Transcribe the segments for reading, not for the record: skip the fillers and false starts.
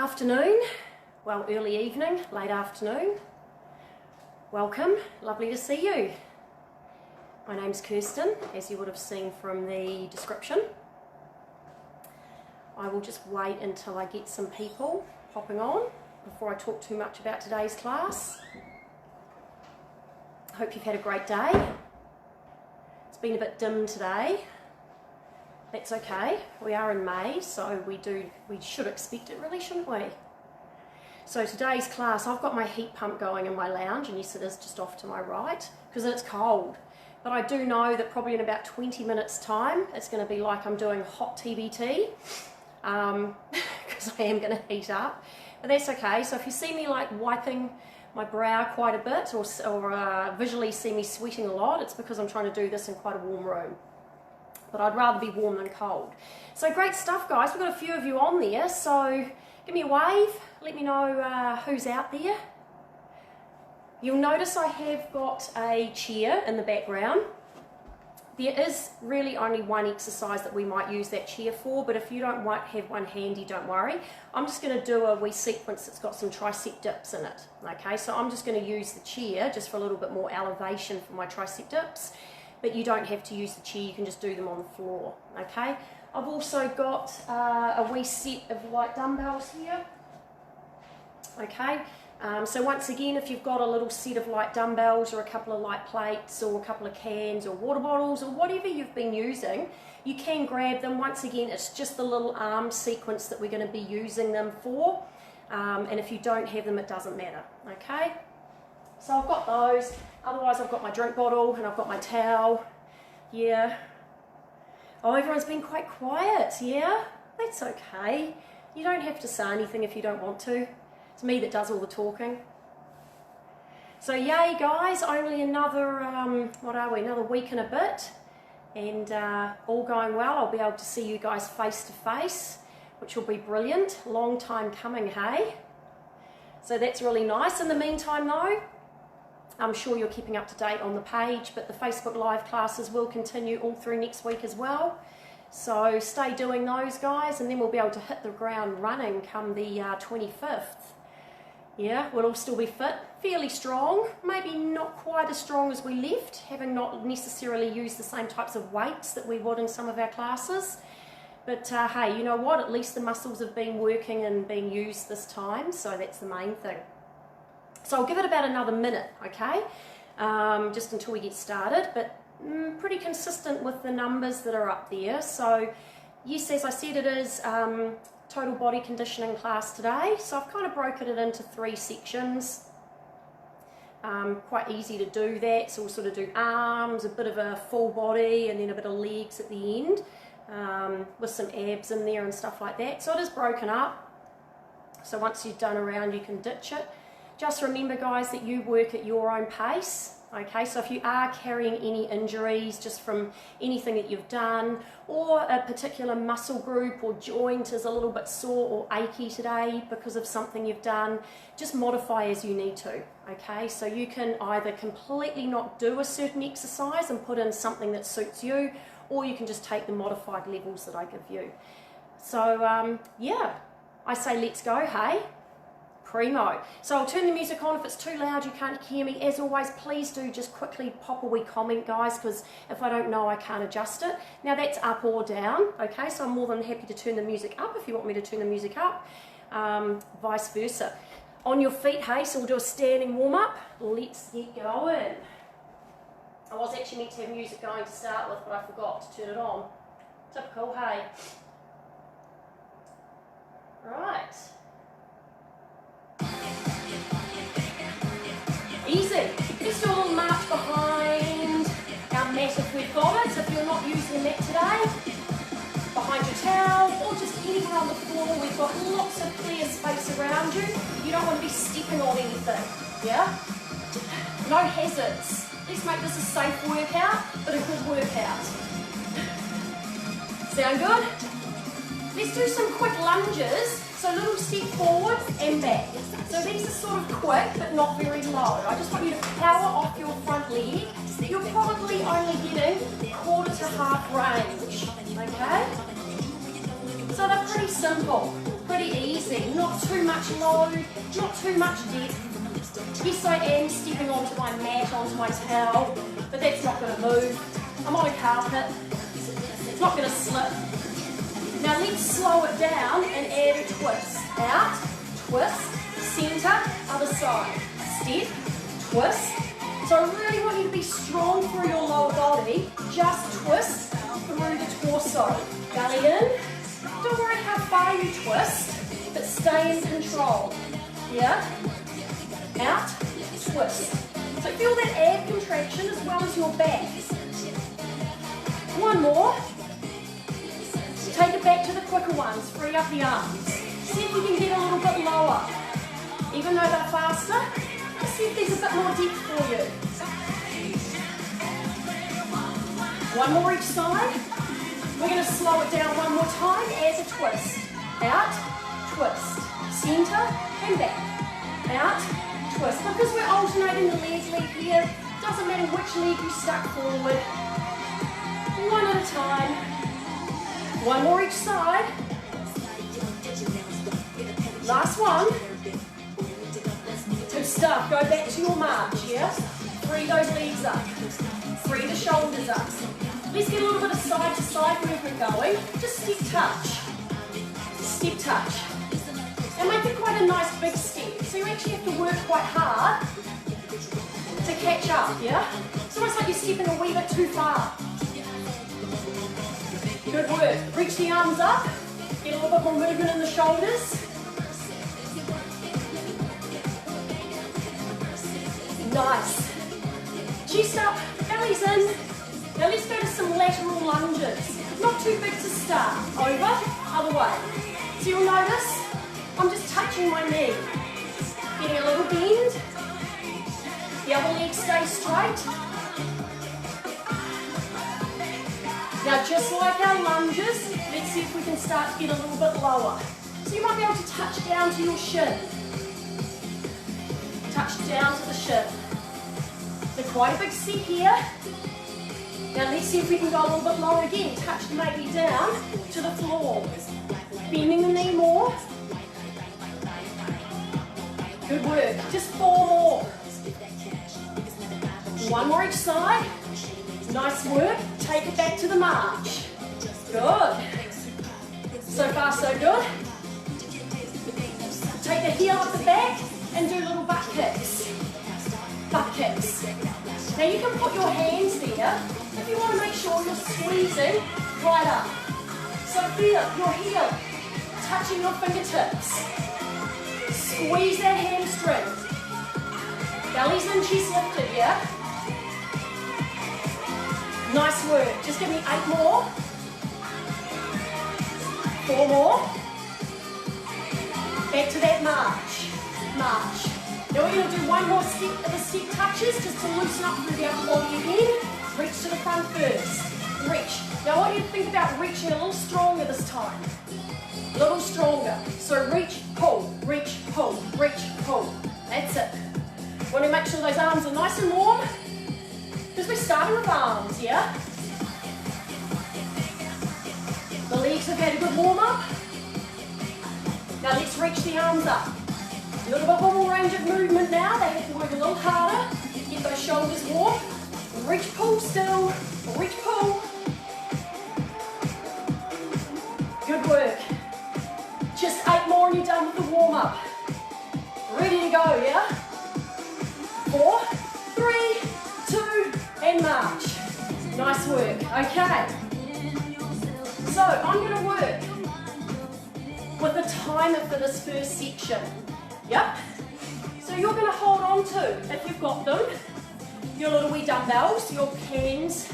afternoon, well, early evening, late afternoon. Welcome, lovely to see you. My name's Kirsten, as you would have seen from the description. I will just wait until I get some people popping on before I talk too much about today's class. I hope you've had a great day. It's been a bit dim today. That's okay. We are in May, so we should expect it really, shouldn't we? So today's class, I've got my heat pump going in my lounge, and yes, it is just off to my right because it's cold. But I do know that probably in about 20 minutes time, it's going to be like I'm doing hot TBT because I am going to heat up. But that's okay. So if you see me like wiping my brow quite a bit or visually see me sweating a lot, it's because I'm trying to do this in quite a warm room. But I'd rather be warm than cold. So great stuff, guys. We've got a few of you on there, so give me a wave. Let me know who's out there. You'll notice I have got a chair in the background. There is really only one exercise that we might use that chair for, but if you don't have one handy, don't worry. I'm just going to do a wee sequence that's got some tricep dips in it. Okay, so I'm just going to use the chair just for a little bit more elevation for my tricep dips. But you don't have to use the chair, you can just do them on the floor, okay? I've also got a wee set of light dumbbells here, okay? So once again, if you've got a little set of light dumbbells or a couple of light plates or a couple of cans or water bottles or whatever you've been using, you can grab them. Once again, it's just the little arm sequence that we're going to be using them for, and if you don't have them, it doesn't matter, okay? So I've got those, otherwise I've got my drink bottle and I've got my towel, yeah. Oh, everyone's been quite quiet, yeah? That's okay. You don't have to say anything if you don't want to. It's me that does all the talking. So yay guys, only another, another week and a bit, and all going well, I'll be able to see you guys face to face, which will be brilliant. Long time coming, hey? So that's really nice. In the meantime though, I'm sure you're keeping up to date on the page, but the Facebook Live classes will continue all through next week as well. So stay doing those, guys, and then we'll be able to hit the ground running come the 25th. Yeah, we'll all still be fit, fairly strong, maybe not quite as strong as we left, having not necessarily used the same types of weights that we would in some of our classes. But hey, you know what? At least the muscles have been working and being used this time, so that's the main thing. So I'll give it about another minute, okay, just until we get started, but pretty consistent with the numbers that are up there. So yes, as I said, it is total body conditioning class today, so I've kind of broken it into 3 sections. Quite easy to do that, so we'll sort of do arms, a bit of a full body, and then a bit of legs at the end, with some abs in there and stuff like that. So it is broken up, so once you've done a round you can ditch it. Just remember, guys, that you work at your own pace, okay? So if you are carrying any injuries just from anything that you've done, or a particular muscle group or joint is a little bit sore or achy today because of something you've done, just modify as you need to, okay? So you can either completely not do a certain exercise and put in something that suits you, or you can just take the modified levels that I give you. So, yeah, I say let's go, hey? Primo. So I'll turn the music on. If it's too loud, you can't hear me. As always, please do just quickly pop a wee comment, guys, because if I don't know, I can't adjust it. Now that's up or down, okay? So I'm more than happy to turn the music up if you want me to turn the music up, vice versa. On your feet, hey, so we'll do a standing warm-up. Let's get going. I was actually meant to have music going to start with, but I forgot to turn it on. Typical, hey? Right. Easy. Just do a little march behind our mat if we've got it. So if you're not using the mat today, behind your towel or just anywhere on the floor, we've got lots of clear space around you. You don't want to be stepping on anything, yeah? No hazards. Let's make this a safe workout, but a good workout. Sound good? Let's do some quick lunges. So a little step forward and back. So these are sort of quick, but not very low. I just want you to power off your front leg. You're probably only getting quarter to half range, okay? So they're pretty simple. Pretty easy, not too much load, not too much depth. Yes, I am stepping onto my mat, onto my towel, but that's not going to move. I'm on a carpet, it's not going to slip. Now let's slow it down and add a twist. Out, twist, centre, other side. Step, twist. So I really want you to be strong through your lower body. Just twist through the torso. Belly in. Don't worry how far you twist, but stay in control. Yeah? Out, twist. So feel that ab contraction as well as your back. One more. Take it back to the quicker ones. Free up the arms. See if you can get a little bit lower. Even though they're faster, let's see if there's a bit more depth for you. One more each side. We're going to slow it down one more time as a twist. Out, twist. Centre and back. Out, twist. Because we're alternating the leg lead here, doesn't matter which leg you stuck forward. One at a time. One more each side. Last one. Good stuff. Go back to your march, yeah? Free those legs up. Free the shoulders up. Let's get a little bit of side-to-side movement going. Just step touch. Step touch. And make it quite a nice big step. So you actually have to work quite hard to catch up, yeah? It's almost like you're stepping a wee bit too far. Good work. Reach the arms up. Get a little bit more movement in the shoulders. Nice. Chest up, belly's in. Now let's go to some lateral lunges. Not too big to start. Over, other way. So you'll notice, I'm just touching my knee. Getting a little bend. The other leg stays straight. Now just like our lunges, let's see if we can start to get a little bit lower. So you might be able to touch down to your shin. Touch down to the shin. So quite a big step here. Now let's see if we can go a little bit lower again. Touch maybe down to the floor. Bending the knee more. Good work. Just 4 more. One more each side. Nice work. Take it back to the march. Good. So far, so good. Take the heel up the back and do little butt kicks. Butt kicks. Now you can put your hands there if you want to make sure you're squeezing right up. So feel your heel touching your fingertips. Squeeze that hamstring. Belly's in, chest lifted, yeah? Nice work. Just give me 8 more. 4 more. Back to that march. March. Now we're going to do one more step of the step touches just to loosen up through the upper body again. Reach to the front first. Reach. Now I want you to think about reaching a little stronger this time. A little stronger. So reach, pull, reach, pull, reach, pull. That's it. Want to make sure those arms are nice and warm. Because we're starting with arms, yeah? The legs have had a good warm up. Now let's reach the arms up. A little bit more range of movement now. They have to work a little harder. Get those shoulders warm. Reach, pull still. Reach, pull. Good work. Just 8 more and you're done with the warm up. Ready to go, yeah? 4, 3, 2, and march. Nice work. Okay. So I'm going to work with the timer for this first section. Yep. So you're going to hold on to, if you've got them, your little wee dumbbells, your pens,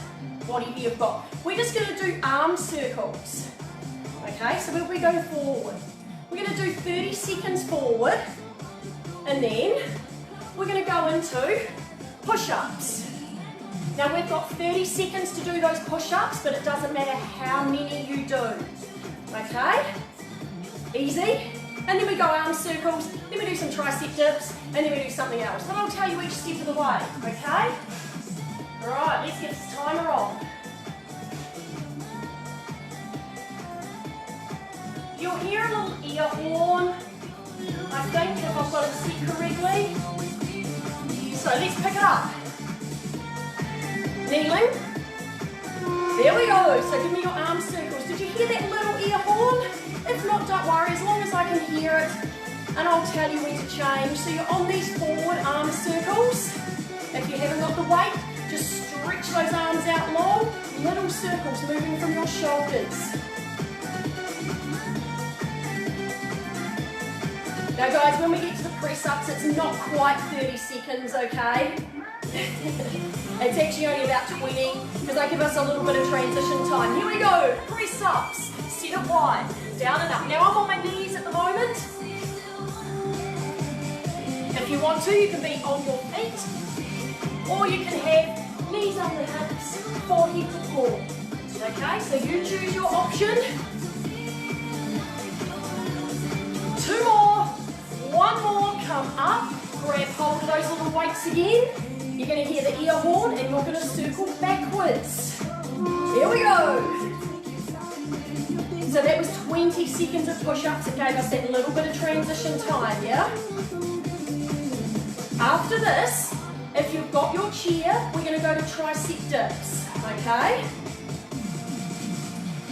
whatever you've got. We're just going to do arm circles. Okay, so we'll be going forward. We're going to do 30 seconds forward, and then we're going to go into push-ups. Now we've got 30 seconds to do those push-ups, but it doesn't matter how many you do. Okay? Easy. And then we go arm circles, then we do some tricep dips, and then we do something else. And I'll tell you each step of the way, okay? Alright, let's get this timer on. You'll hear a little ear horn, I think, if I've got it set correctly. So let's pick it up. Kneeling. There we go. So give me your arm circles. Did you hear that little ear horn? If not, don't worry, as long as I can hear it, and I'll tell you when to change. So you're on these forward arm circles. If you haven't got the weight, just stretch those arms out long, little circles moving from your shoulders. Now guys, when we get to the press-ups, it's not quite 30 seconds, okay? It's actually only about 20, because I give us a little bit of transition time. Here we go, press-ups, set it wide, down and up. Now I'm on my knees at the moment. If you want to, you can be on your feet, or you can have knees on the hips, forehead to floor. Okay, so you choose your option. 2 more, 1 more, come up, grab hold of those little weights again. You're going to hear the ear horn and you're going to circle backwards. Here we go. So that was 20 seconds of push-ups. It gave us that little bit of transition time, yeah? After this, if you've got your chair, we're going to go to tricep dips, okay?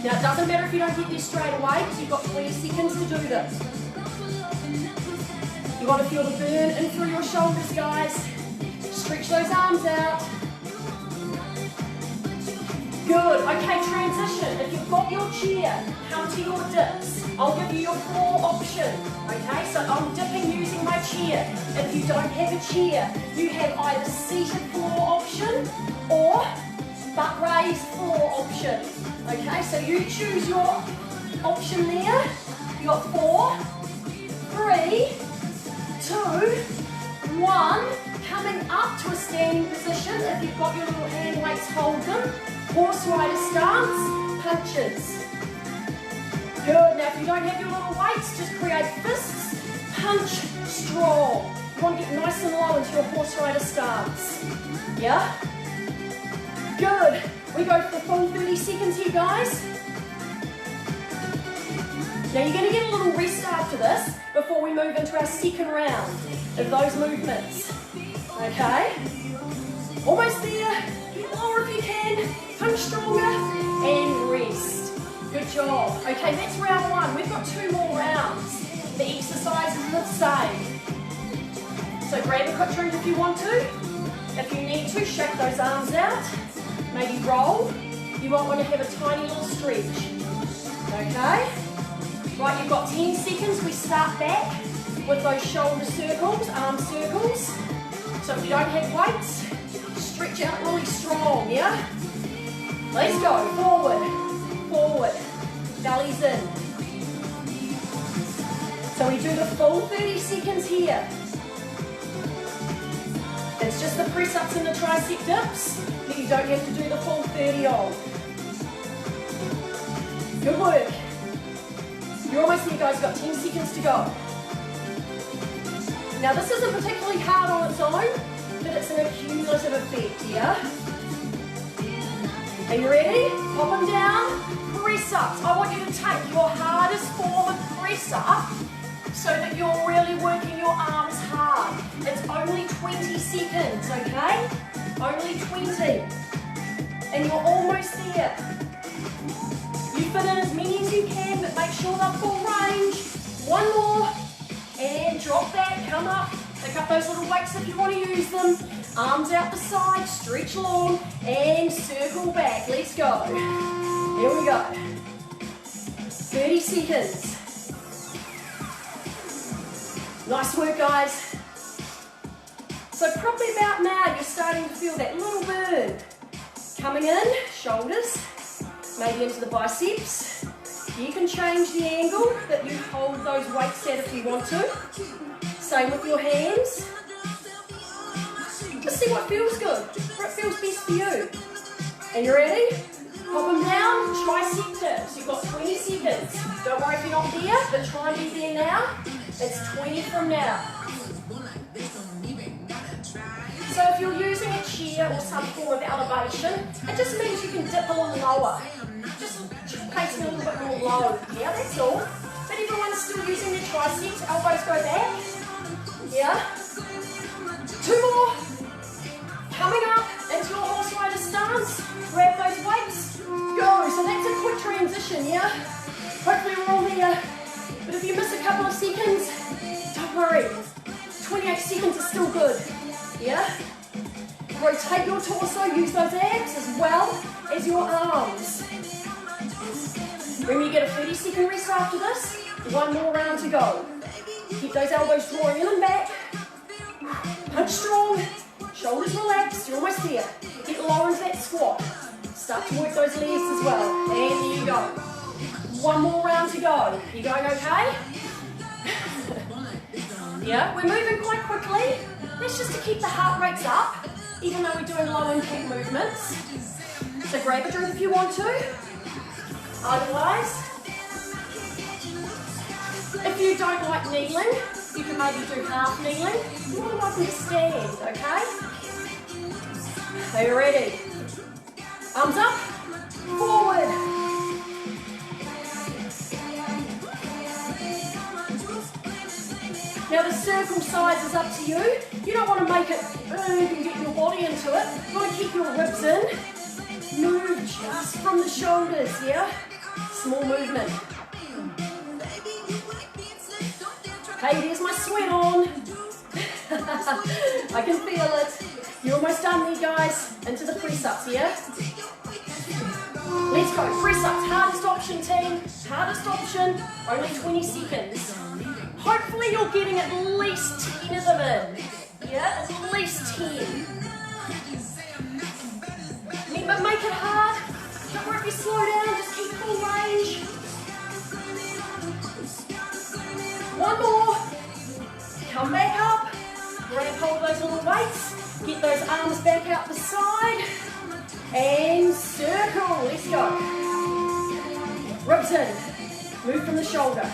Now it doesn't matter if you don't get there straight away because you've got 20 seconds to do this. You want to feel the burn in through your shoulders, guys. Stretch those arms out. Good. Okay, transition. If you've got your chair, come to your dips. I'll give you your floor option. Okay, so I'm dipping using my chair. If you don't have a chair, you have either seated floor option or butt raised floor option. Okay, so you choose your option there. You got 4, 3, 2, 1. Coming up to a standing position. If you've got your little hand weights, hold them. Horse rider stance, punches. Good. Now if you don't have your little weights, just create fists, punch, strong. You want to get nice and low into your horse rider stance. Yeah? Good. We go for the full 30 seconds here, guys. Now you're going to get a little rest after this before we move into our second round of those movements. Okay? Almost there. Get lower if you can. Punch stronger and rest. Good job. Okay, that's round 1. We've got 2 more rounds. The exercise is the same. So grab a quick drink if you want to. If you need to, shake those arms out. Maybe roll. You might want to have a tiny little stretch. Okay? Right, you've got 10 seconds. We start back with those shoulder circles, arm circles. So if you don't have weights, stretch out really strong, yeah? Let's go. Forward, forward. Belly's in. So we do the full 30 seconds here. It's just the press-ups and the tricep dips that you don't have to do the full 30 on. Good work. You're almost there, guys. You've got 10 seconds to go. Now this isn't particularly hard on its own, but it's an accumulative effect, yeah? Are you ready? Pop them down. Press-ups. I want you to take your hardest form of press-up so that you're really working your arms hard. It's only 20 seconds, okay? Only 20. And you're almost there. You fit in as many as you can, but make sure they're full range. 1 more. And drop that, come up. Pick up those little weights if you want to use them. Arms out the side, stretch long, and circle back. Let's go. Here we go. 30 seconds. Nice work, guys. So probably about now, you're starting to feel that little burn. Coming in, shoulders, maybe into the biceps. You can change the angle that you hold those weights at if you want to. Same with your hands. Just see what feels good, what feels best for you. And you ready? Pop them down, tricep dips. You've got 20 seconds. Don't worry if you're not there, but try and be there now. It's 20 from now. So if you're using a chair or some form of elevation, it just means you can dip a little lower. Just placing a little bit more low. Yeah, that's all. still using their triceps, elbows go back. Yeah. 2 more. Coming up into your horse rider stance. Grab those weights. Go. So that's a quick transition, yeah? Hopefully we're all there. But if you miss a couple of seconds, don't worry. 28 seconds is still good. Yeah? Rotate your torso, use those abs as well as your arms. Remember, you get a 30-second rest after this. 1 more round to go. Keep those elbows drawing in and back. Punch strong. Shoulders relaxed. You're almost there. Get lower into that squat. Start to work those legs as well. And there you go. 1 more round to go. You going okay? Yeah, we're moving quite quickly. That's just to keep the heart rates up, even though we're doing low impact movements. So grab a drink if you want to. Otherwise, if you don't like kneeling, you can maybe do half kneeling. You're more than welcome to stand, okay? Are you ready? Arms up, forward. Now the circle size is up to you. You don't want to make it big and get your body into it. You want to keep your ribs in. Move just from the shoulders, yeah? Small movement. Hey, there's my sweat on. I can feel it. You're almost done there, guys. Into the press-ups, yeah? Let's go. Press-ups. Hardest option, team. Hardest option. Only 20 seconds. Hopefully you're getting at least 10 of them in. Yeah? At least 10. But make it hard. Don't worry if you slow down. Just keep full range. 1 more. Come back up. Grab hold of those little weights. Get those arms back out the side. And circle. Let's go. Ribs in. Move from the shoulder.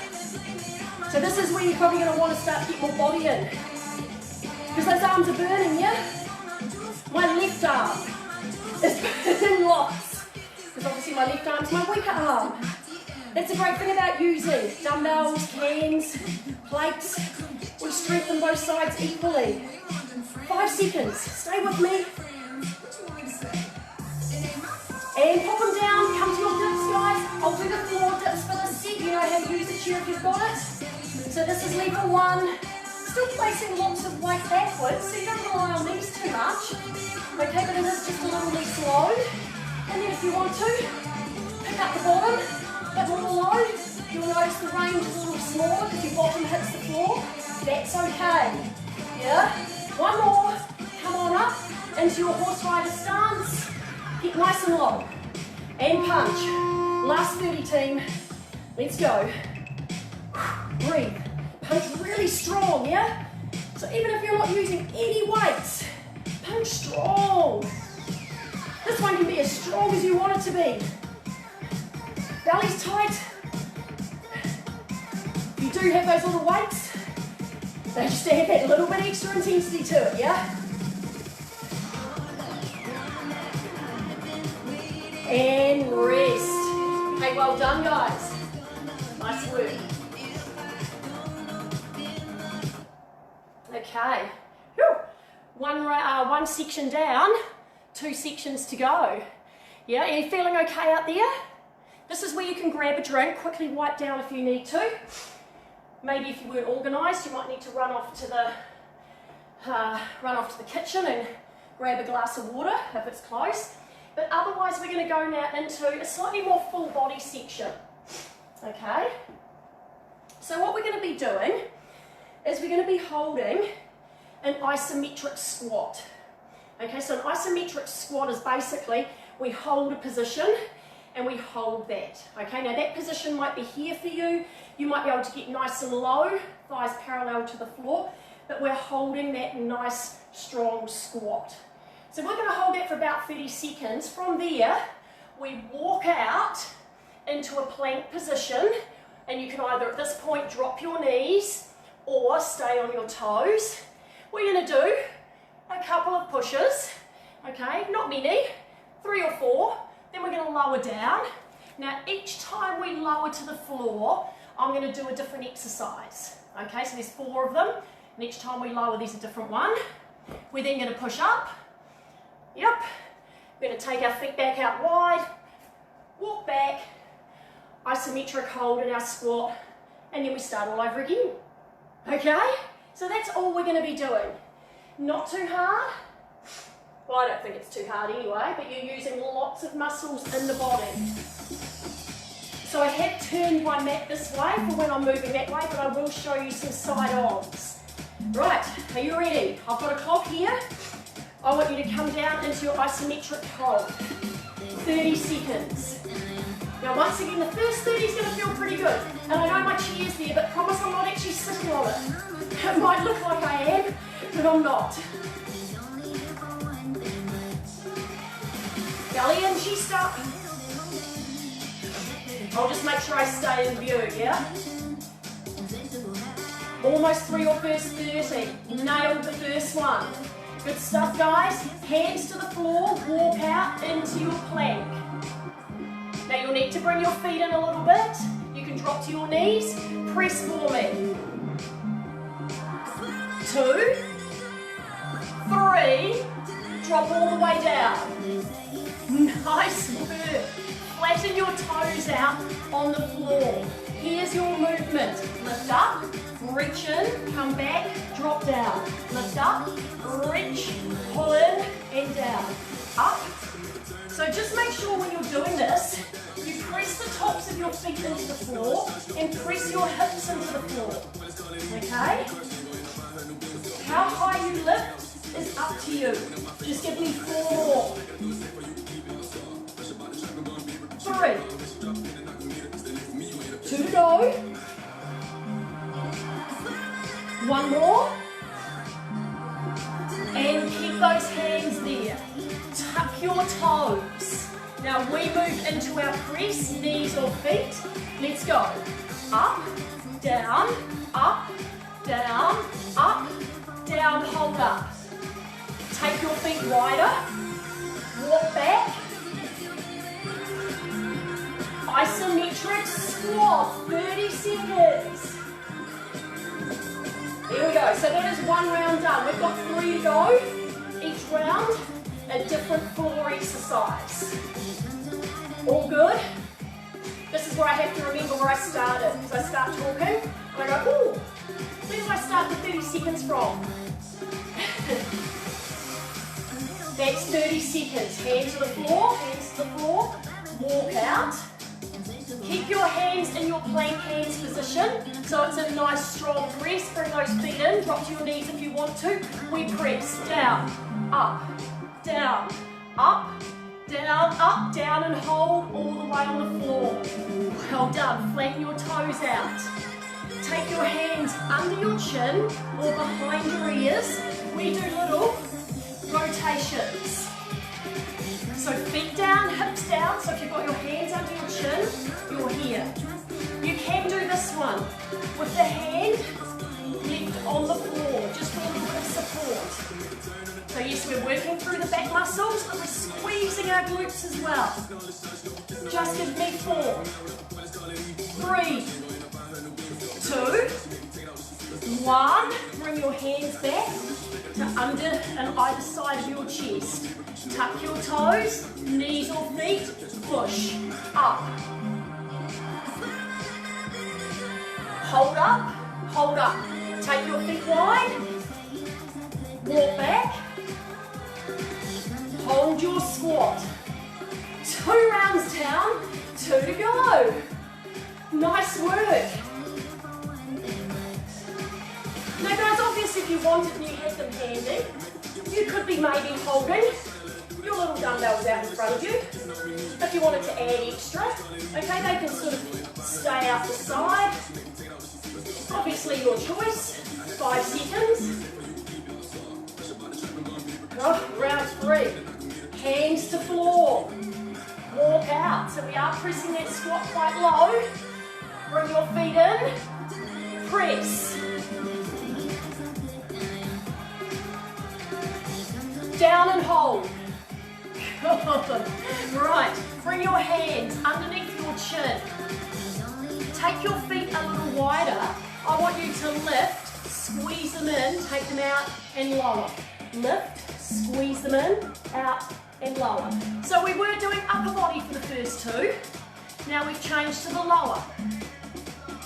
So this is where you're probably going to want to start to get more body in. Because those arms are burning, yeah? My left arm is burning lots. Because obviously my left arm is my weaker arm. That's the great thing about using dumbbells, cans, plates. We strengthen both sides equally. 5 seconds. Stay with me. And pop them down. Come to your dips, guys. I'll do the floor dips for this set. You know how to use the chair if you've got it. So this is level 1. Still placing lots of weight backwards, so you don't rely on these too much. Okay, but it is just a little less load. And then if you want to, pick up the bottom, a bit more load. You'll notice the range is a little smaller because your bottom hits the floor. That's okay. Yeah? 1 more. Come on up into your horse rider stance. Get nice and low. And punch. Last 30, team. Let's go. Breathe. Punch really strong, yeah? So even if you're not using any weights, punch strong. This one can be as strong as you want it to be. Belly's tight. If you do have those little weights, they just add that little bit extra intensity to it, yeah? And rest. Hey, well done, guys. Nice work. Okay. Whew. One section down, 2 sections to go. Yeah, are you feeling okay out there? This is where you can grab a drink, quickly wipe down if you need to. Maybe if you weren't organised, you might need to run off to the kitchen and grab a glass of water if it's close. But otherwise, we're going to go now into a slightly more full body section. Okay? So what we're going to be doing is we're going to be holding an isometric squat. Okay, so an isometric squat is basically we hold a position and we hold that. Okay, now that position might be here for you. You might be able to get nice and low, thighs parallel to the floor, but we're holding that nice, strong squat. So we're going to hold that for about 30 seconds. From there, we walk out into a plank position, and you can either at this point drop your knees or stay on your toes. We're going to do a couple of pushes, okay, not many, 3 or 4. Then we're going to lower down, Now each time we lower to the floor, I'm going to do a different exercise. Okay, so there's 4 of them, and each time we lower there's a different one. We're then going to push up. Yep. We're going to take our feet back out wide, walk back, isometric hold in our squat, and then we start all over again. Okay? So that's all we're going to be doing. Not too hard. Well, I don't think it's too hard anyway, but you're using lots of muscles in the body. So I have turned my mat this way for when I'm moving that way, but I will show you some side-ons. Right, are you ready? I've got a clock here. I want you to come down into your isometric hold. 30 seconds. Now once again, the first 30 is going to feel pretty good. And I know my chair's there, but promise I'm not actually sitting on it. It might look like I am, but I'm not. Belly in, chest up. I'll just make sure I stay in view, yeah? Almost through your first 30. Nailed the first one. Good stuff, guys. Hands to the floor, walk out into your plank. Now you'll need to bring your feet in a little bit. You can drop to your knees. Press for me. 2, 3, drop all the way down. Nice work. Flatten your toes out on the floor. Here's your movement. Lift up, reach in, come back, drop down. Lift up, reach, pull in and down. Up. So just make sure when you're doing this, you press the tops of your feet into the floor and press your hips into the floor. Okay? How high you lift is up to you. Just give me 4 more. 3. 2 to go. 1 more. And keep those hands there. Tuck your toes. Now we move into our press, knees or feet. Let's go. Up, down, up, down, up, down, hold up. Take your feet wider. Walk back. Isometric squat, 30 seconds. Here we go. So that is 1 round done. We've got 3 to go. Each round, a different floor exercise. All good? This is where I have to remember where I started. So I start talking, and I go, ooh, where do I start the 30 seconds from? That's 30 seconds. Hands to the floor, walk out. Keep your hands in your plank hands position, so it's a nice strong press. Bring those feet in, drop to your knees if you want to. We press down, up, down, up, down and hold all the way on the floor. Well done, flatten your toes out. Take your hands under your chin or behind your ears. We do little rotations. So feet down, hips down, so if you've got your hands under your chin, you're here. You can do this one with the hand left on the floor, just for a little bit of support. So yes, we're working through the back muscles, but we're squeezing our glutes as well. Just give me 4, 3, 2, 1. Bring your hands back to under and either side of your chest. Tuck your toes, knees or feet, push, up. Hold up, take your feet wide, walk back, hold your squat. 2 rounds down, 2 to go. Nice work. Now guys, obviously if you wanted and you had them handy, you could be maybe holding your little dumbbells out in front of you. If you wanted to add extra, okay, they can sort of stay out the side. Obviously your choice. 5 seconds. Oh, round 3. Hands to floor. Walk out. So we are pressing that squat quite low. Bring your feet in. Press. Down and hold. Good. Right, bring your hands underneath your chin. Take your feet a little wider. I want you to lift, squeeze them in, take them out and lower. Lift, squeeze them in, out and lower. So we were doing upper body for the first two. Now we've changed to the lower.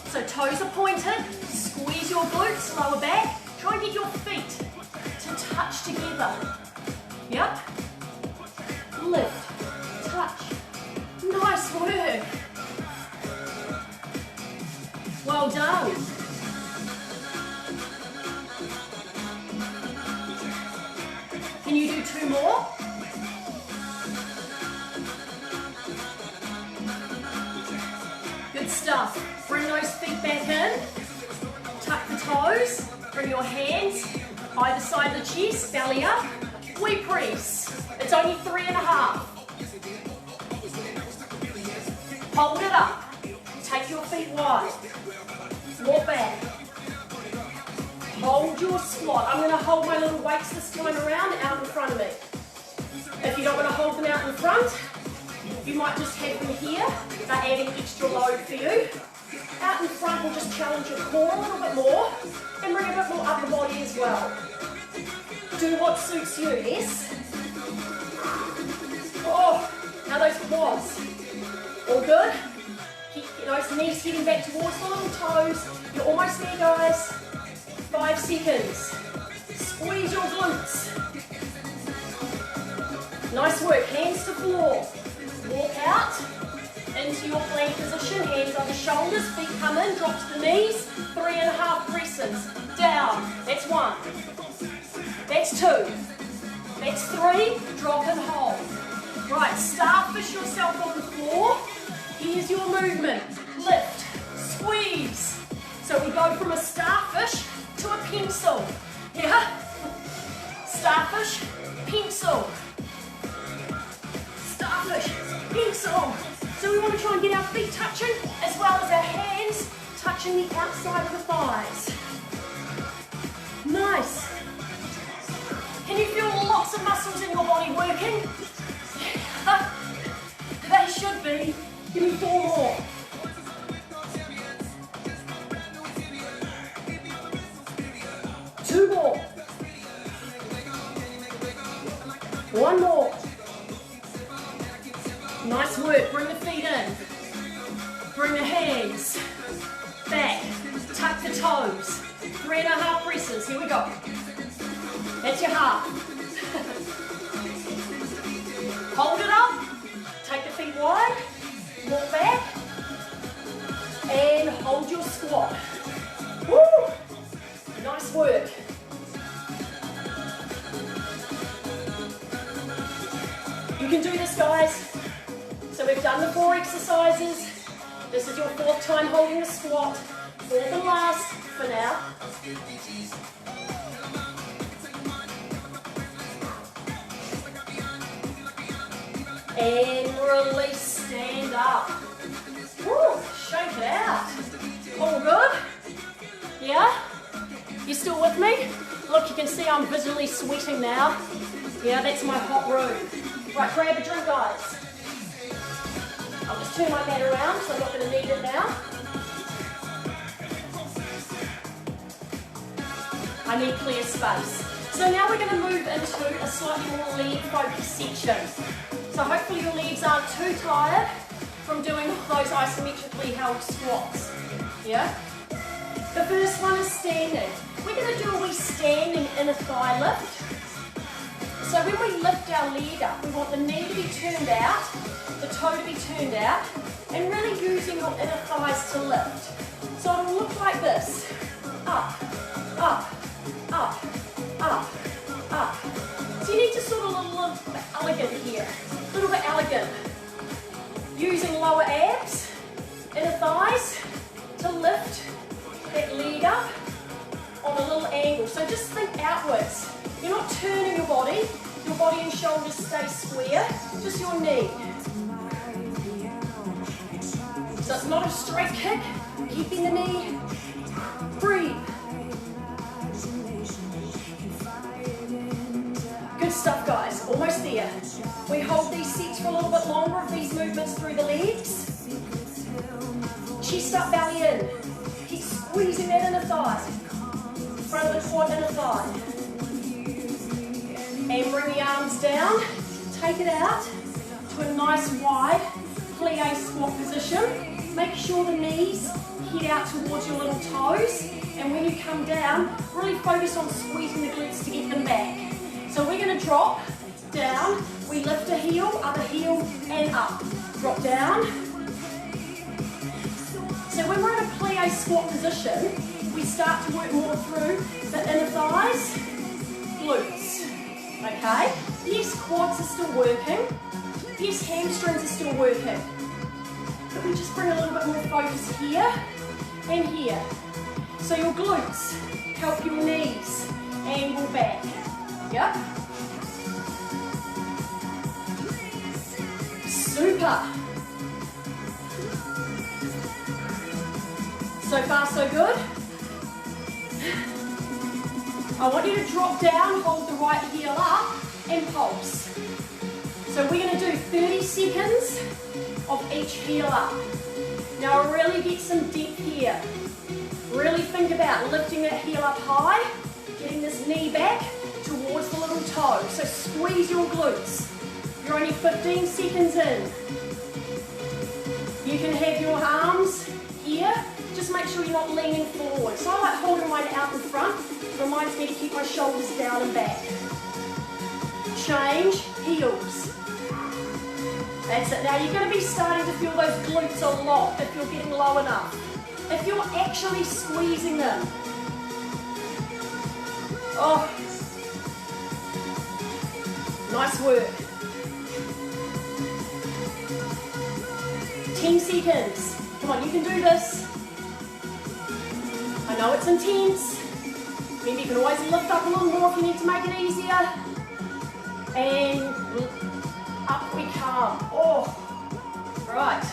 So toes are pointed, squeeze your glutes, lower back. Try and get your feet to touch together. Yep. Lift, touch. Nice work. Well done. Can you do two more? Good stuff. Bring those feet back in. Tuck the toes. Bring your hands either side of the chest, belly up. We press. It's only 3.5. Hold it up. Take your feet wide. Walk back. Hold your squat. I'm going to hold my little weights this time around out in front of me. If you don't want to hold them out in front, you might just have them here. They're adding extra load for you. Out in front will just challenge your core a little bit more and bring a bit more upper body as well. Do what suits you, yes? Oh, now those quads. All good? Keep those knees heading back towards the little toes. You're almost there, guys. 5 seconds. Squeeze your glutes. Nice work. Hands to floor. Walk out into your plank position. Hands on the shoulders. Feet come in. Drop to the knees. 3.5 presses. Down. That's 1. That's 2. That's 3. Drop and hold. Right. Starfish yourself on the floor. Here's your movement. Lift. Squeeze. So we go from a starfish to a pencil. Yeah? Starfish, pencil. Starfish, pencil. So we want to try and get our feet touching as well as our hands touching the outside of the thighs. Nice. Can you feel lots of muscles in your body working? They should be. Give me 4 more. 2 more. 1 more. Nice work. Bring the feet in. Bring the hands back. Tuck the toes. 3.5 presses. Here we go. That's your half. Hold it up. Take the feet wide. Walk back. And hold your squat. Woo! Nice work. You can do this, guys. So we've done the 4 exercises. This is your 4th time holding the squat. 4th and last for now. And release, stand up. Woo, shake it out. All good? Yeah? You still with me? Look, you can see I'm visibly sweating now. Yeah, that's my hot room. Right, grab a drink, guys. I'll just turn my mat around, so I'm not going to need it now. I need clear space. So now we're going to move into a slightly more leg-focused section. So hopefully your legs aren't too tired from doing those isometrically held squats. Yeah? The first one is standing. We're going to do a wee standing inner thigh lift. So when we lift our leg up, we want the knee to be turned out, the toe to be turned out, and really using your inner thighs to lift. So it'll look like this. Up, up, up, up, up. So you need to sort of look a little bit elegant here. A little bit elegant. Using lower abs, inner thighs, to lift that leg up on a little angle. So just think outwards. You're not turning your body and shoulders stay square, just your knee. So it's not a straight kick, keeping the knee. Breathe. Good stuff, guys, almost there. We hold these sets for a little bit longer of these movements through the legs. Chest up, belly in. Keep squeezing that inner thigh. Front of the quad, inner thigh. And bring the arms down. Take it out to a nice wide plie squat position. Make sure the knees head out towards your little toes. And when you come down, really focus on squeezing the glutes to get them back. So we're going to drop down. We lift a heel, other heel, and up. Drop down. So when we're in a plie squat position, we start to work more through the inner thighs, glutes. Okay? Yes, quads are still working. Yes, hamstrings are still working. But we just bring a little bit more focus here and here. So your glutes help your knees angle back. Yep. Super. So far, so good. I want you to drop down, hold the right heel up, and pulse. So we're going to do 30 seconds of each heel up. Now really get some depth here. Really think about lifting that heel up high, getting this knee back towards the little toe. So squeeze your glutes. You're only 15 seconds in. You can have your arms here. Just make sure you're not leaning forward. So I like holding mine out in front. It reminds me to keep my shoulders down and back. Change heels. That's it. Now you're going to be starting to feel those glutes a lot if you're getting low enough. If you're actually squeezing them. Oh. Nice work. 10 seconds. Come on, you can do this. I know it's intense. Maybe you can always lift up a little more if you need to make it easier. And up we come. Oh, right.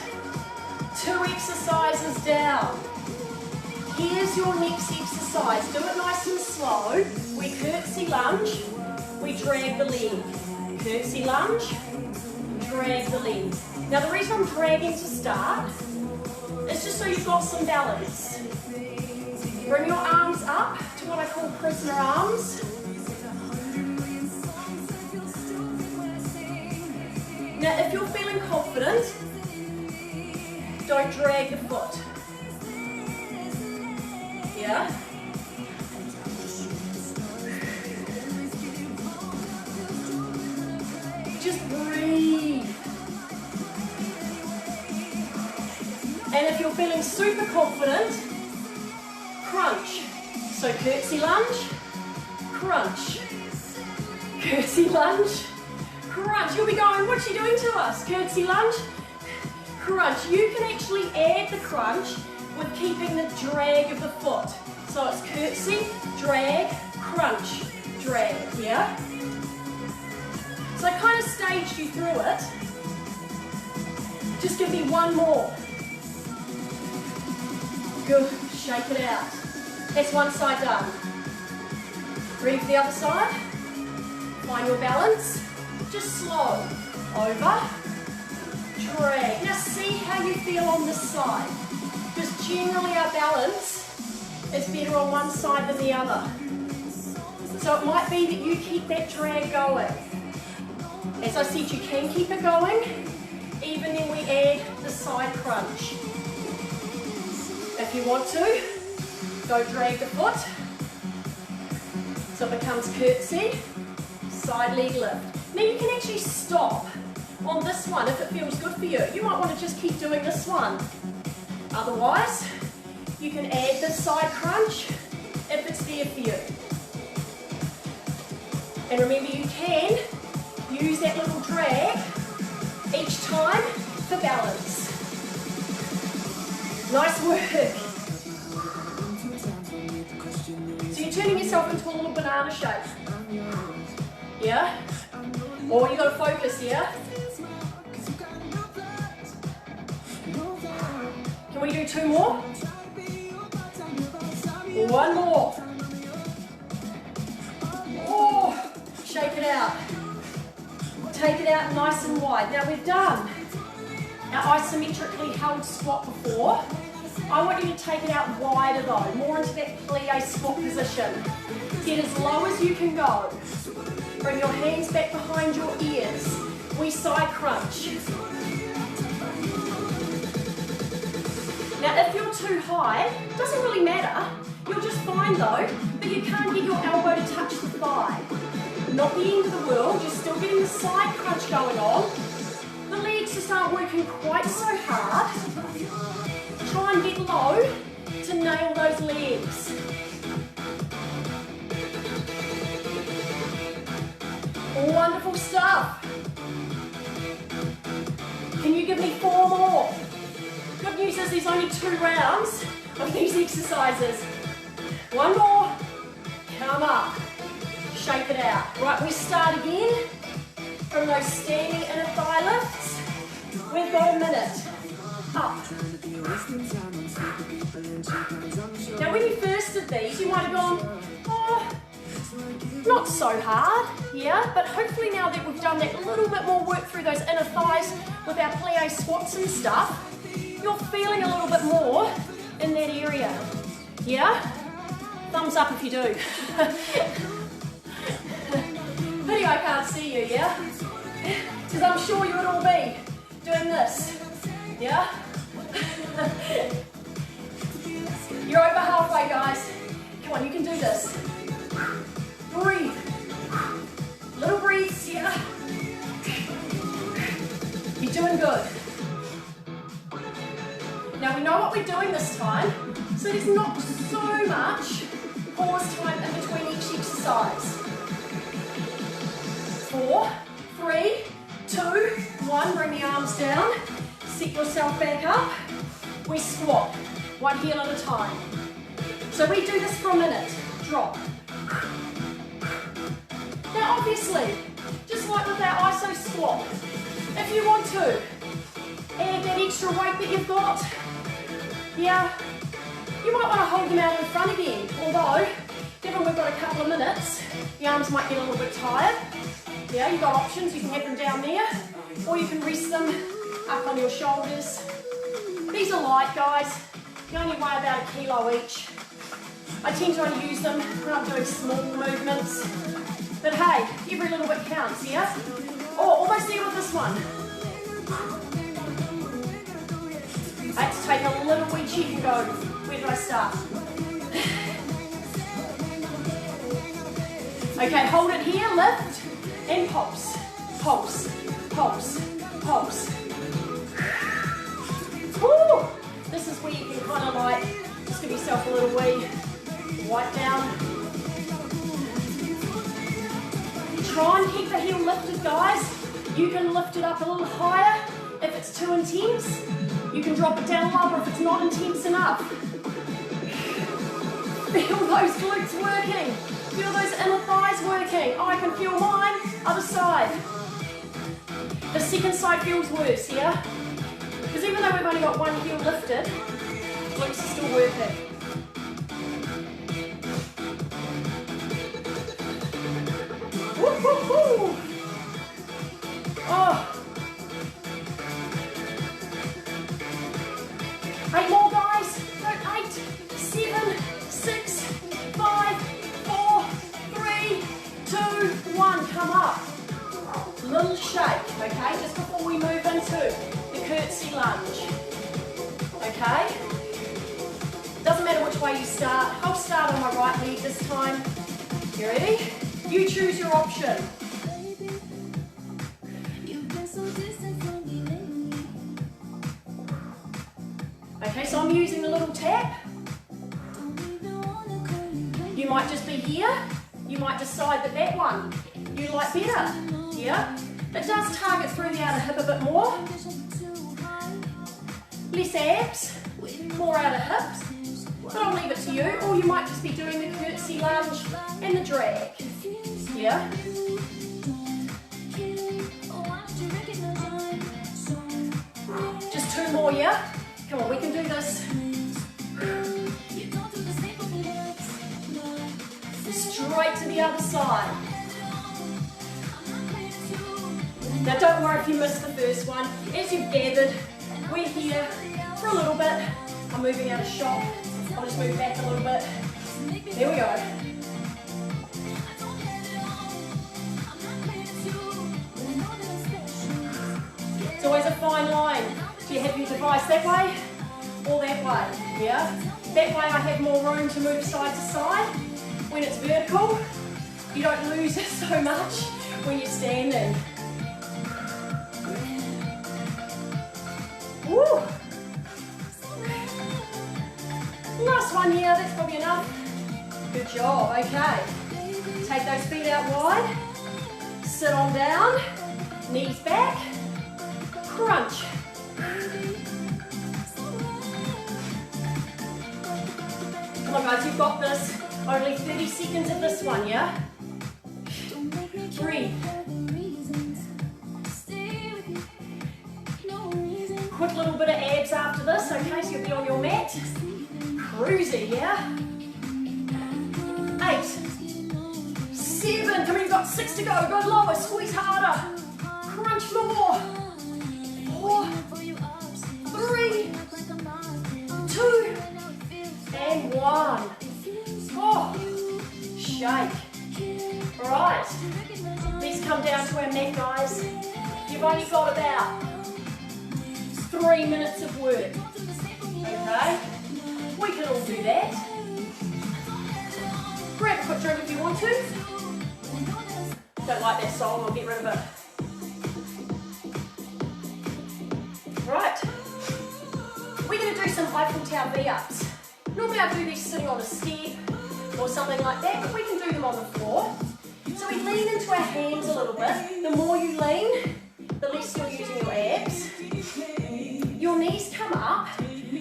2 exercises down. Here's your next exercise. Do it nice and slow. We curtsy lunge. We drag the leg. Curtsy lunge. Drag the leg. Now the reason I'm dragging to start is just so you've got some balance. Bring your arms up to what I call prisoner arms. Now if you're feeling confident, don't drag the foot. Yeah? Just breathe. And if you're feeling super confident, crunch. So curtsy lunge, crunch. Curtsy lunge, crunch. You'll be going, what's she doing to us? Curtsy lunge, crunch. You can actually add the crunch with keeping the drag of the foot. So it's curtsy, drag, crunch, drag, yeah? So I kind of staged you through it. Just give me one more. Good, shake it out. That's one side done. Ready for the other side? Find your balance. Just slow. Over, drag. Now see how you feel on this side. Because generally our balance is better on one side than the other. So it might be that you keep that drag going. As I said, you can keep it going, even then we add the side crunch. If you want to, go drag the foot. So it becomes curtsy, side leg lift. Now you can actually stop on this one if it feels good for you. You might want to just keep doing this one. Otherwise, you can add the side crunch if it's there for you. And remember, you can use that little drag each time for balance. Nice work. So you're turning yourself into a little banana shape. Yeah? Or you got to focus, yeah? Can we do 2 more? One more. Oh, shake it out. Take nice and wide. Now we've done our isometrically held squat before. I want you to take it out wider though, more into that plie squat position. Get as low as you can go. Bring your hands back behind your ears. We side crunch. Now if you're too high, doesn't really matter. You'll just find though that you can't get your elbow to touch the thigh. Not the end of the world, you're still getting the side crunch going on. The legs just aren't working quite so hard. Try and get low to nail those legs. Wonderful stuff. Can you give me 4 more? Good news is there's only 2 rounds of these exercises. 1 more. Come up. Shake it out. Right, we start again from those standing inner thigh lifts. We've got a minute. Up. Now when you first did these, you might have gone, oh, not so hard, yeah? But hopefully now that we've done that little bit more work through those inner thighs with our plie squats and stuff, you're feeling a little bit more in that area, yeah? Thumbs up if you do. Pity I can't see you, yeah? Because I'm sure you would all be doing this, yeah? You're over halfway, guys. Come on, you can do this. Breathe. Little breaths here. You're doing good. Now we know what we're doing this time, so there's not so much pause time in between each exercise. 4, 3, 2, 1. Bring the arms down. Set yourself back up. We squat, 1 heel at a time. So we do this for a minute. Drop. Now obviously, just like with our iso squat, if you want to add that extra weight that you've got, yeah, you might want to hold them out in front again, although, given we've got a couple of minutes, the arms might get a little bit tired. Yeah, you've got options, you can have them down there, or you can rest them up on your shoulders. These are light, guys. They only weigh about 1 kilo each. I tend to only use them when I'm doing small movements. But hey, every little bit counts, yeah? Oh, almost there with this one. I had to take a little wee cheek and go, where did I start? Okay, hold it here, lift, and pulse. Pulse, pulse, pulse. Woo! This is where you can kind of like, just give yourself a little wee wipe down. Try and keep the heel lifted, guys. You can lift it up a little higher if it's too intense. You can drop it down lower if it's not intense enough. Feel those glutes working. Feel those inner thighs working. Oh, I can feel mine. Other side. The second side feels worse, yeah? Because even though we've only got 1 heel lifted, glutes are still working. Woo, woo, woo. Oh. 8 more, guys. Go 8, 7, 6, 5, 4, 3, 2, 1. Come up. Little shake, okay, just before we move into the curtsy lunge. Okay? Doesn't matter which way you start. I'll start on my right leg this time. You ready? You choose your option. Okay, so I'm using a little tap. You might just be here. You might decide that that one you like better. Yeah? It does target through the outer hip a bit more. Less abs, more outer hips. But I'll leave it to you. Or you might just be doing the curtsy lunge and the drag. Yeah? Just 2 more, yeah? Come on, we can do this. Straight to the other side. Now don't worry if you missed the first one. As you've gathered, we're here for a little bit. I'm moving out of shot. I'll just move back a little bit. There we go. It's always a fine line. Do you have your device that way or that way? Yeah? That way I have more room to move side to side. When it's vertical, you don't lose it so much when you're standing. Woo! Last one here, that's probably enough. Good job, okay. Take those feet out wide. Sit on down, knees back, crunch. Come on guys, you've got this. Only 30 seconds of this one, yeah? Breathe. Quick little bit of abs after this, okay? So you'll be on your mat. Cruisy, yeah? 8, 7, come on, you've got 6 to go. Go lower, squeeze harder. Crunch more. 4, 3, 2, and 1. Oh, shake. All right, let's come down to our mat, guys. You've only got about 3 minutes of work, okay? We can all do that. Grab a quick drink if you want to. Don't like that song, I'll get rid of it. Right, we're going to do some Eiffel Tower V-ups. Normally I do these sitting on a step or something like that, but we can do them on the floor. So we lean into our hands a little bit. The more you lean, the less you're using your abs. Your knees come up.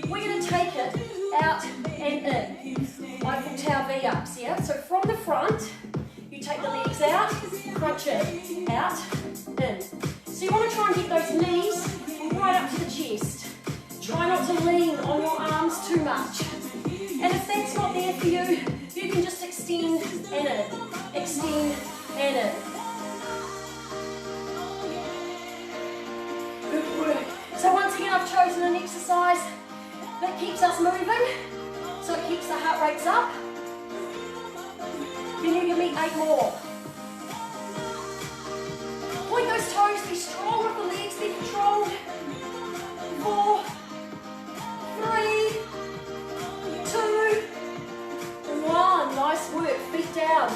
We're going to take it out and in. Eiffel Tower V-ups, yeah? So from the front, you take the legs out, crunch it, out, in. So you want to try and get those knees right up to the chest. Try not to lean on your arms too much. And if that's not there for you, you can just extend and in, extend and in. Good work. So once again, I've chosen an exercise that keeps us moving, so it keeps the heart rates up. Can you give me 8 more? Point those toes, be strong with the legs, be controlled. 4, 3, 2, 1. Nice work. Feet down.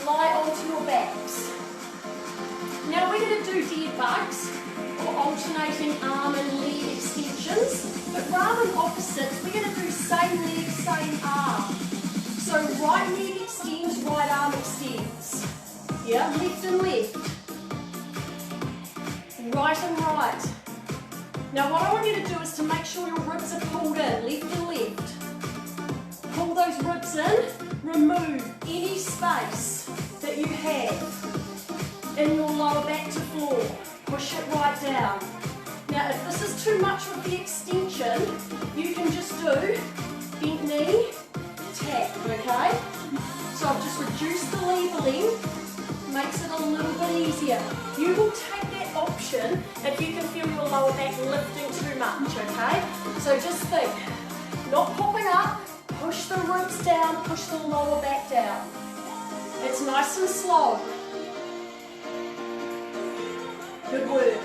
Lie onto your backs. Now we're going to do dead bugs, or alternating arm and leg extensions, but rather than opposites, we're going to do same leg, same arm. So right leg extends, right arm extends. Yeah, left and left. Right and right. Now what I want you to do is to make sure your ribs are pulled in, left and left. Pull those ribs in, remove any space that you have in your lower back to floor. Push it right down. Now if this is too much with the extension, you can just do bent knee, tap, okay? So I've just reduced the leveling, makes it a little bit easier. You will take that option if you can feel your lower back lifting too much, okay? So just think, not popping up, push the ribs down, push the lower back down. It's nice and slow. Good work.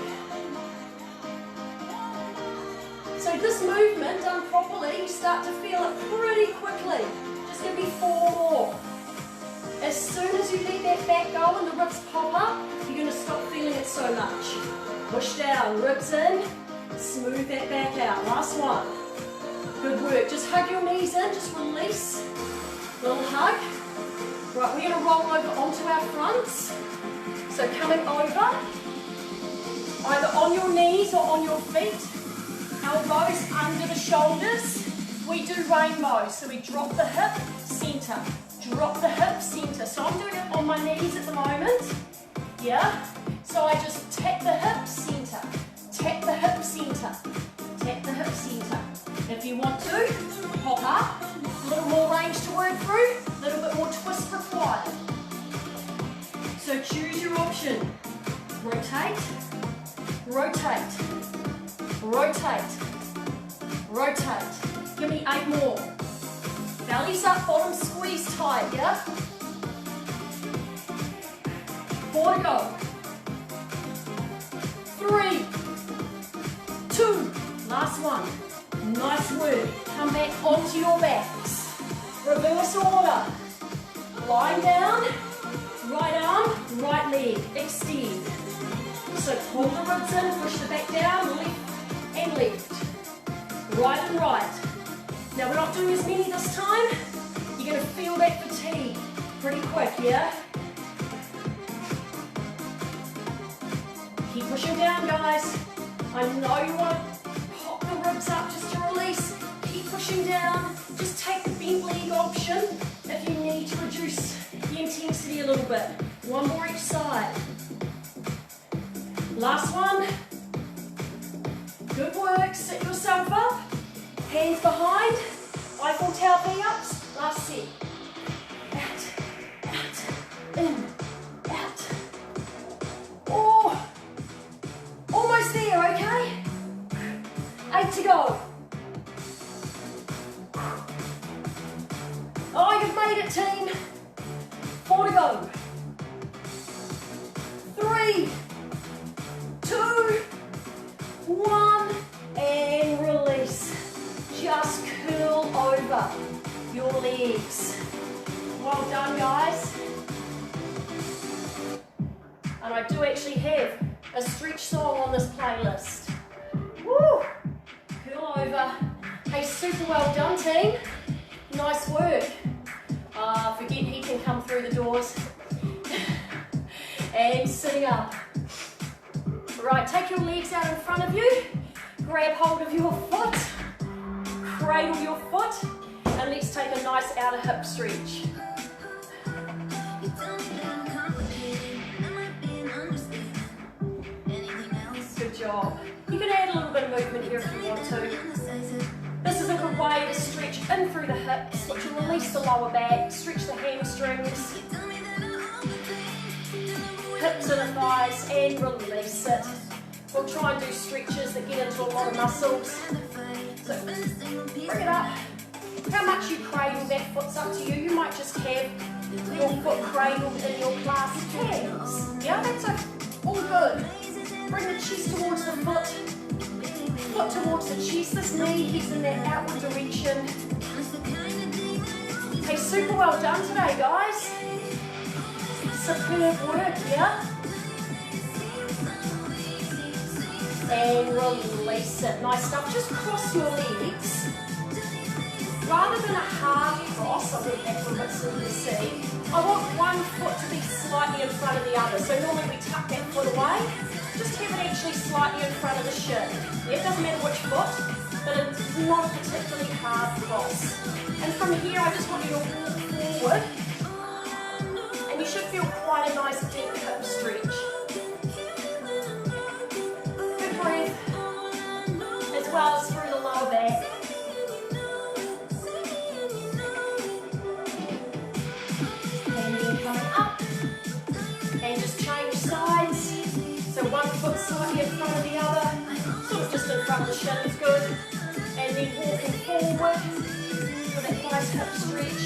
So this movement done properly, you start to feel it pretty quickly. Just going to be 4 more. As soon as you let that back go and the ribs pop up, you're going to stop feeling it so much. Push down, ribs in, smooth that back out. Last one. Good work. Just hug your knees in, just release. Little hug. Right, we're going to roll over onto our fronts. So coming over, either on your knees or on your feet. Elbows under the shoulders. We do rainbows. So we drop the hip, center. Drop the hip, center. So I'm doing it on my knees at the moment. Yeah? So I just tap the hip, center. Tap the hip, center. Tap the hip, center. If you want to, pop up. A little more range to work through. A little bit more twist required. So choose your option. Rotate rotate, rotate, rotate. Give me 8 more. Belly's up, bottom squeeze tight, yeah? 4 to go. 3, 2, last one. Nice work. Come back onto your backs. Reverse order. Lying down, right arm, right leg, extend. So pull the ribs in, push the back down, left and left. Right and right. Now we're not doing as many this time. You're going to feel that fatigue pretty quick, yeah? Keep pushing down, guys. I know you want to pop the ribs up just to release. Keep pushing down. Just take the bent leg option if you need to reduce the intensity a little bit. 1 more each side. Last one. Good work. Sit yourself up. Hands behind. Eiffel Tower V-ups. Last set. Out, out, in, out. Oh, almost there, okay? 8 to go. Oh, you've made it, team. 4 to go. 3, 2, 1, and release. Just curl over your legs. Well done, guys. And I do actually have a stretch song on this playlist. Woo! Curl over. Hey, super well done, team. Nice work. Forget he can come through the doors. And sitting up. Right, take your legs out in front of you. Grab hold of your foot. Cradle your foot. And let's take a nice outer hip stretch. Good job. You can add a little bit of movement here if you want to. This is a good way to stretch in through the hips, which will release the lower back, stretch the hamstrings, hips and the thighs, and release it. We'll try and do stretches that get into a lot of muscles. So bring it up. How much you cradle that foot's up to you. You might just have your foot cradled in your clasped hands. Yeah, that's all good. Bring the chest towards the foot. Foot towards the chest. This knee heads in that outward direction. Hey, super well done today, guys. Superb work, yeah? And release it. Nice stuff. Just cross your legs. Rather than a hard cross, I think that's a bit simple to see. I want one foot to be slightly in front of the other. So normally we tuck that foot away. Just have it actually slightly in front of the shin. Yeah, it doesn't matter which foot, but it's not a particularly hard cross. And from here, I just want you to walk forward. And you should feel quite a nice deep hip stretch. Good breath. As well as through the lower back. And just change sides. So one foot slightly in front of the other, sort of just in front of the shin is good. And then walking forward for that nice hip stretch.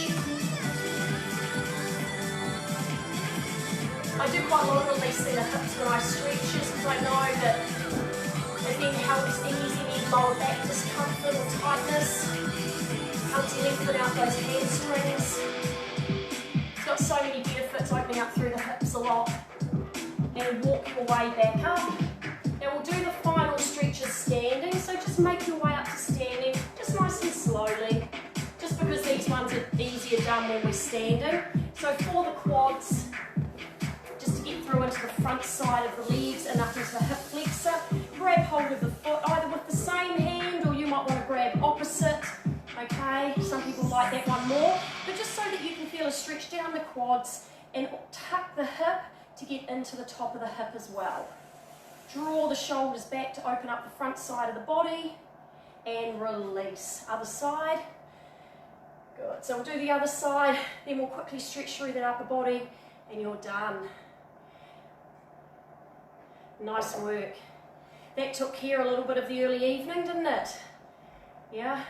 I do quite a lot of releasing the hips when I stretch, just because I know that it then helps ease any lower back discomfort or tightness. Helps lengthen out those hamstrings. It's got so many benefits opening up through the hips a lot. And walk your way back up. Now we'll do the final stretches standing, so just make your way up to standing, just nice and slowly, just because these ones are easier done when we're standing. So for the quads, just to get through into the front side of the legs and up into the hip flexor, grab hold of the foot either with the same hand or you might want to grab opposite. Okay, some people like that one more, but just so that you can feel a stretch down the quads and tuck the hip to get into the top of the hip as well. Draw the shoulders back to open up the front side of the body and release. Other side. Good. So we'll do the other side, then we'll quickly stretch through that upper body and you're done. Nice work. That took care a little bit of the early evening, didn't it? Yeah.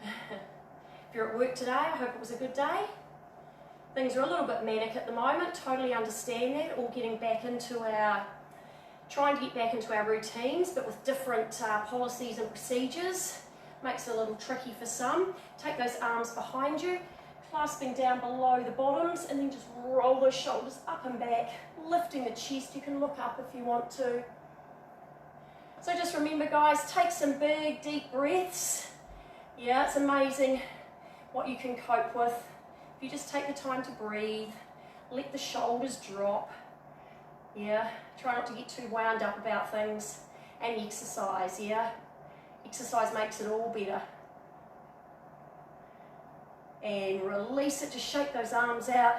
If you're at work today, I hope it was a good day. Things are a little bit manic at the moment, totally understand that, all getting back into our, trying to get back into our routines, but with different policies and procedures. Makes it a little tricky for some. Take those arms behind you, clasping down below the bottoms, and then just roll those shoulders up and back, lifting the chest. You can look up if you want to. So just remember, guys, take some big, deep breaths. Yeah, it's amazing what you can cope with. If you just take the time to breathe, let the shoulders drop. Yeah, try not to get too wound up about things. And exercise, yeah. Exercise makes it all better. And release it, just shake those arms out.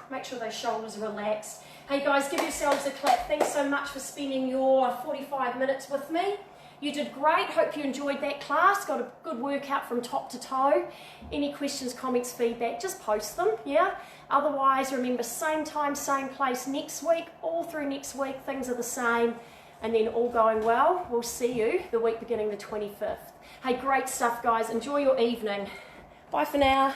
Make sure those shoulders are relaxed. Hey guys, give yourselves a clap. Thanks so much for spending your 45 minutes with me. You did great. Hope you enjoyed that class. Got a good workout from top to toe. Any questions, comments, feedback, just post them, yeah? Otherwise, remember, same time, same place next week. All through next week, things are the same. And then all going well, we'll see you the week beginning the 25th. Hey, great stuff, guys. Enjoy your evening. Bye for now.